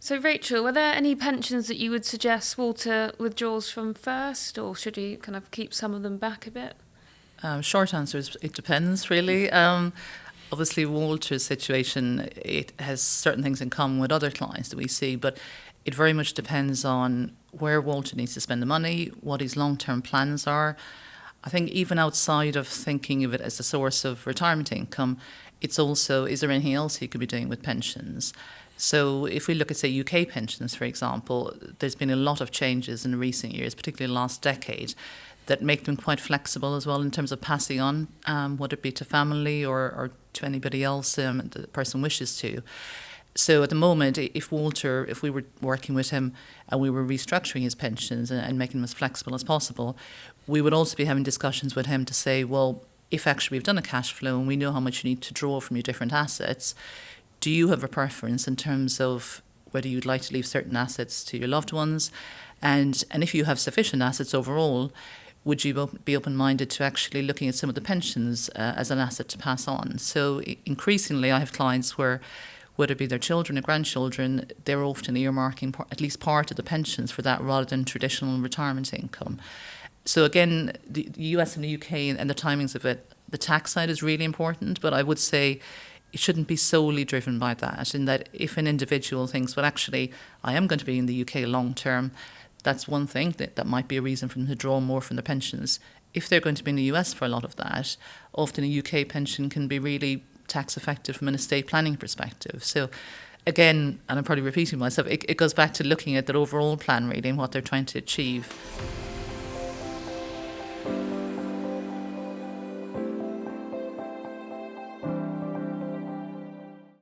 So, Rachel, were there any pensions that you would suggest Walter withdraws from first, or should he kind of keep some of them back a bit? Short answer is it depends, really. Obviously, Walter's situation, it has certain things in common with other clients that we see, but it very much depends on where Walter needs to spend the money, what his long-term plans are. I think even outside of thinking of it as a source of retirement income, it's also, is there anything else he could be doing with pensions? So if we look at, say, UK pensions, for example, there's been a lot of changes in recent years, particularly the last decade, that make them quite flexible as well in terms of passing on, whether it be to family or to anybody else the person wishes to. So at the moment, if we were working with him and we were restructuring his pensions and making them as flexible as possible, we would also be having discussions with him to say, well, if actually we've done a cash flow and we know how much you need to draw from your different assets, do you have a preference in terms of whether you'd like to leave certain assets to your loved ones? And if you have sufficient assets overall, would you be open-minded to actually looking at some of the pensions as an asset to pass on? So increasingly, I have clients where, whether it be their children or grandchildren, they're often earmarking at least part of the pensions for that rather than traditional retirement income. So again, the US and the UK and the timings of it, the tax side is really important, but I would say it shouldn't be solely driven by that, in that if an individual thinks, well, actually, I am going to be in the UK long term, that's one thing that might be a reason for them to draw more from the pensions. If they're going to be in the US for a lot of that, often a UK pension can be really tax effective from an estate planning perspective. So again, and I'm probably repeating myself, it goes back to looking at that overall plan really and what they're trying to achieve.